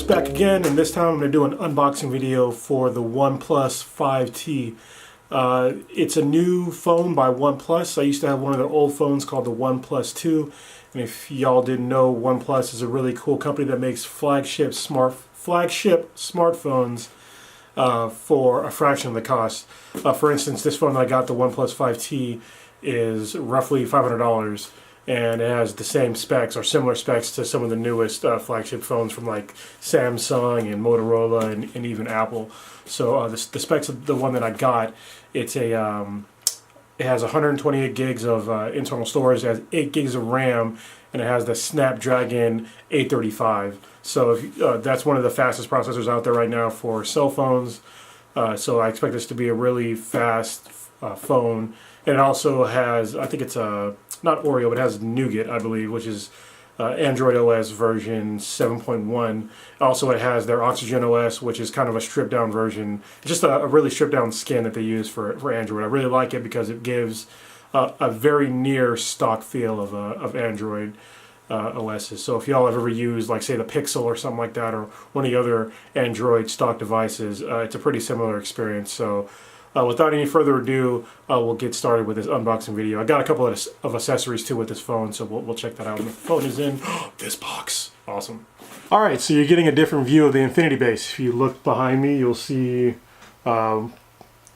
OnePlus back again, and this time I'm going to do an unboxing video for the OnePlus 5T. It's a new phone by OnePlus. I used to have one of their old phones called the OnePlus 2, and if y'all didn't know, OnePlus is a really cool company that makes flagship smartphones for a fraction of the cost. For instance, this phone that I got, the OnePlus 5T, is roughly $500. And it has the same specs or similar specs to some of the newest flagship phones from like Samsung and Motorola and even Apple. So the specs of the one that I got, it has 128 gigs of internal storage, it has 8 gigs of RAM, and it has the Snapdragon 835. So that's one of the fastest processors out there right now for cell phones. So I expect this to be a really fast phone. And it also has, I think it's not Oreo, but it has Nougat, I believe, which is Android OS version 7.1. Also, it has their Oxygen OS, which is kind of a stripped down version. It's just a really stripped down skin that they use for Android. I really like it because it gives a very near stock feel of Android OSs. So if y'all have ever used, like, say, the Pixel or something like that, or one of the other Android stock devices, it's a pretty similar experience. So without any further ado, we'll get started with this unboxing video. I got a couple of accessories too with this phone, so we'll check that out. And the phone is in this box. Awesome. All right, so you're getting a different view of the infinity base. If you look behind me, you'll see the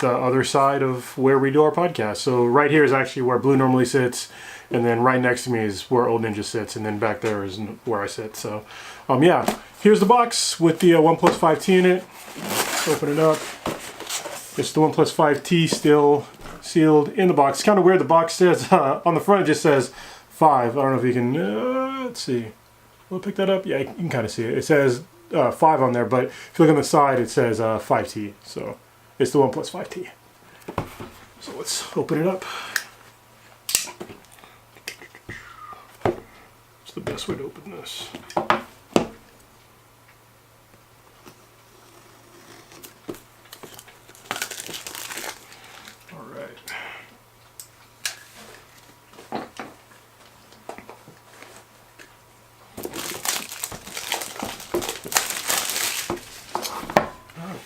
other side of where we do our podcast. So right here is actually where Blue normally sits, and then right next to me is where Old Ninja sits, and then back there is where I sit. So yeah, here's the box with the OnePlus 5T in it. Let's open it up. It's the OnePlus 5T still sealed in the box. It's kind of weird. The box says, on the front it just says 5. I don't know if you can, let's see. We'll pick that up. Yeah, you can kind of see it. It says 5 on there, but if you look on the side it says 5T. So it's the OnePlus 5T. So let's open it up. It's the best way to open this.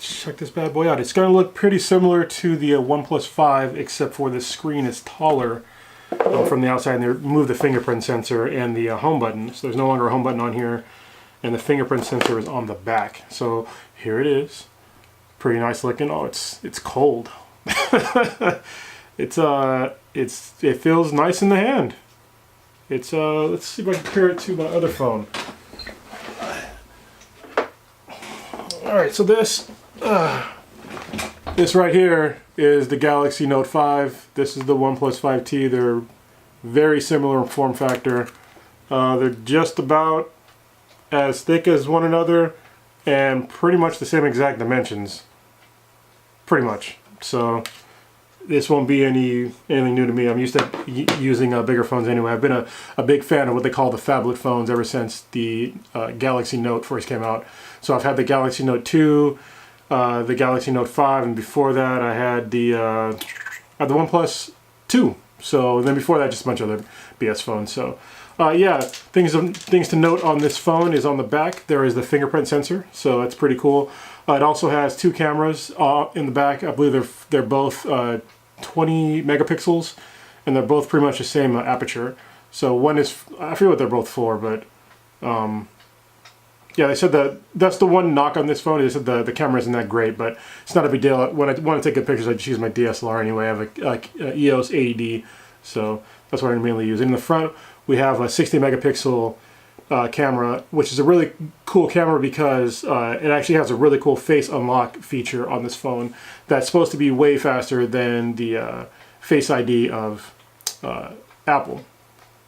Check this bad boy out. It's going to look pretty similar to the OnePlus 5, except for the screen is taller from the outside, and they removed the fingerprint sensor and the home button. So there's no longer a home button on here, and the fingerprint sensor is on the back. So here it is. Pretty nice looking. Oh, it's cold. It feels nice in the hand. It's let's see if I can compare it to my other phone. All right, so this right here is the Galaxy Note 5. This is the OnePlus 5T. They're very similar in form factor. They're just about as thick as one another and pretty much the same exact dimensions. Pretty much. So this won't be anything new to me. I'm used to using bigger phones anyway. I've been a big fan of what they call the phablet phones ever since the Galaxy Note first came out. So I've had the Galaxy Note 2, the Galaxy Note 5, and before that I had the OnePlus 2. So then before that, just a bunch of other BS phones. So yeah, things to note on this phone is on the back there is the fingerprint sensor. So that's pretty cool. It also has 2 cameras in the back. I believe they're both 20 megapixels, and they're both pretty much the same aperture. So one is, I forget what they're both for, but yeah, they said that's the one knock on this phone. They said the camera isn't that great, but it's not a big deal. When I want to take good pictures, I just use my DSLR anyway. I have a EOS 80D, so that's what I mainly use. In the front, we have a 60 megapixel camera, which is a really cool camera because it actually has a really cool face unlock feature on this phone that's supposed to be way faster than the Face ID of Apple.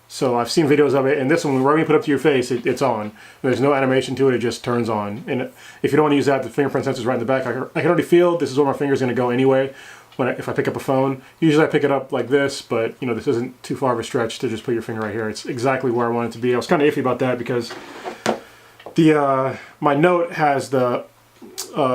So I've seen videos of it, and this one, whenever you put it up to your face, it's on. There's no animation to it, it just turns on. And if you don't want to use that, the fingerprint sensor is right in the back. I can already feel this is where my finger's going to go anyway if I pick up a phone. Usually I pick it up like this, but you know, this isn't too far of a stretch to just put your finger right here. It's exactly where I want it to be. I was kind of iffy about that because my Note has the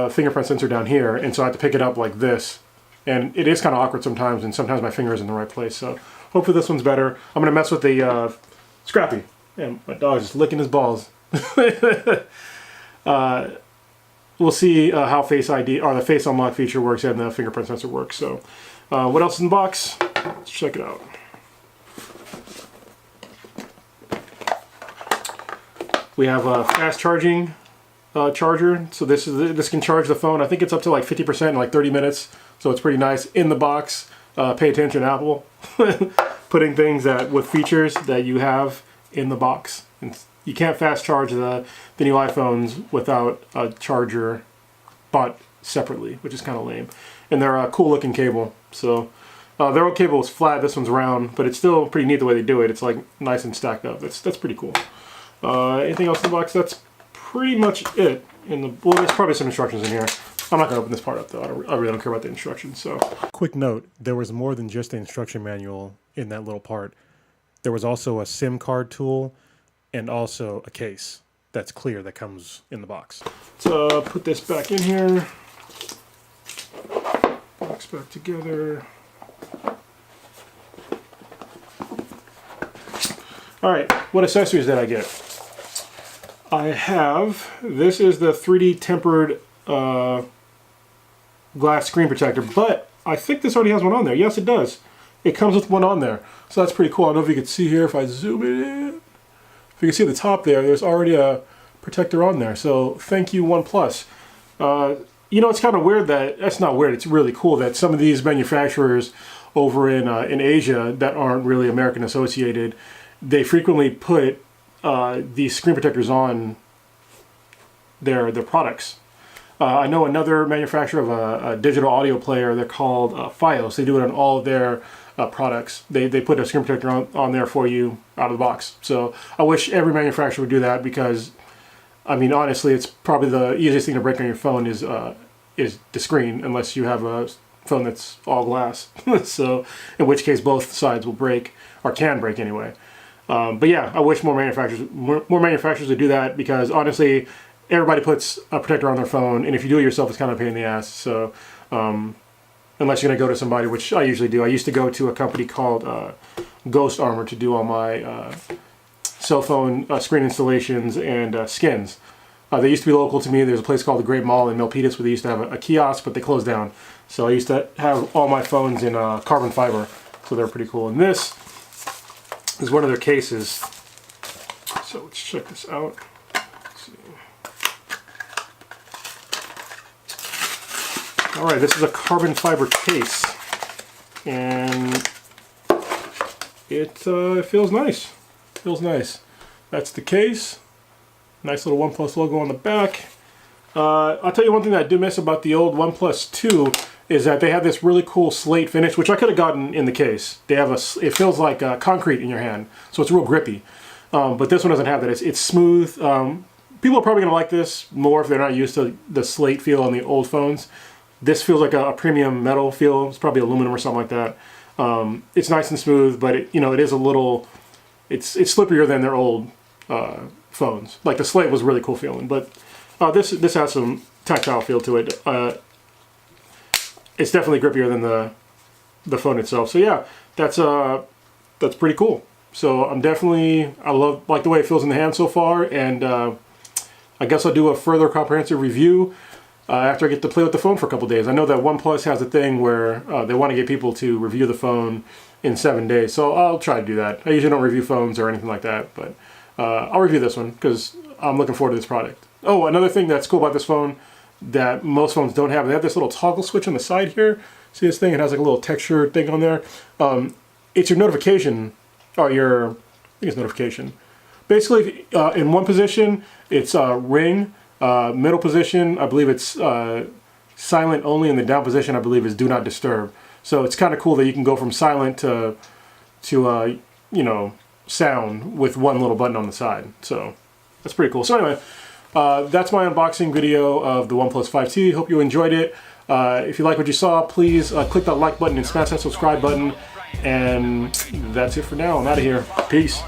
fingerprint sensor down here, and so I have to pick it up like this. And it is kind of awkward sometimes, and sometimes my finger is in the right place. So hopefully this one's better. I'm going to mess with the Scrappy. And my dog is just licking his balls. we'll see how Face ID or the Face Unlock feature works and the fingerprint sensor works. So, what else is in the box? Let's check it out. We have a fast charging charger. So this can charge the phone. I think it's up to like 50% in like 30 minutes. So it's pretty nice. In the box, pay attention, Apple, putting things with features that you have in the box. And you can't fast charge the new iPhones without a charger bought separately, which is kind of lame. And they're a cool looking cable. So their old cable is flat. This one's round, but it's still pretty neat the way they do it. It's like nice and stacked up. That's pretty cool. Anything else in the box? That's pretty much it. Well, there's probably some instructions in here. I'm not going to open this part up, though. I really don't care about the instructions. So, quick note, there was more than just the instruction manual in that little part. There was also a SIM card tool and also a case that's clear that comes in the box. So, put this back in here. Box back together. Alright, what accessories did I get? I have, this is the 3D tempered glass screen protector, but I think this already has one on there. Yes, it does. It comes with one on there. So that's pretty cool. I don't know if you can see here if I zoom it in. If you can see at the top there's already a protector on there. So thank you, OnePlus. You know, it's kind of weird that's not weird, it's really cool that some of these manufacturers over in Asia that aren't really American associated, they frequently put these screen protectors on their products. I know another manufacturer of a digital audio player, they're called Fios. They do it on all of their products. They put a screen protector on there for you out of the box. So I wish every manufacturer would do that because, I mean, honestly, it's probably the easiest thing to break on your phone is the screen, unless you have a phone that's all glass. So in which case both sides will break, or can break anyway. But yeah, I wish more manufacturers would do that because honestly, everybody puts a protector on their phone, and if you do it yourself, it's kind of a pain in the ass. So unless you're going to go to somebody, which I usually do. I used to go to a company called Ghost Armor to do all my cell phone screen installations and skins. They used to be local to me. There's a place called the Great Mall in Milpitas where they used to have a kiosk, but they closed down. So I used to have all my phones in carbon fiber, so they're pretty cool. And this is one of their cases. So let's check this out. Let's see. All right, this is a carbon fiber case, and it feels nice. Feels nice. That's the case. Nice little OnePlus logo on the back. I'll tell you one thing that I do miss about the old OnePlus 2 is that they have this really cool slate finish, which I could have gotten in the case. They have it feels like concrete in your hand, so it's real grippy. But this one doesn't have that. It's smooth. People are probably going to like this more if they're not used to the slate feel on the old phones. This feels like a premium metal feel. It's probably aluminum or something like that. It's nice and smooth, but it is a little. It's slipperier than their old phones. Like the slate was really cool feeling, but this has some tactile feel to it. It's definitely grippier than the phone itself. So yeah, that's pretty cool. So I like the way it feels in the hand so far, and I guess I'll do a further comprehensive review after I get to play with the phone for a couple days. I know that OnePlus has a thing where they want to get people to review the phone in 7 days, so I'll try to do that. I usually don't review phones or anything like that, but I'll review this one because I'm looking forward to this product. Oh, another thing that's cool about this phone that most phones don't have, they have this little toggle switch on the side here. See this thing? It has like a little texture thing on there. It's your notification, or I think it's notification. Basically, in one position, it's ring. Middle position, I believe it's silent only, and the down position, I believe, is do not disturb. So it's kind of cool that you can go from silent to sound with one little button on the side. So that's pretty cool. So anyway, that's my unboxing video of the OnePlus 5T. Hope you enjoyed it. If you like what you saw, please click that like button and smash that subscribe button. And that's it for now. I'm out of here. Peace.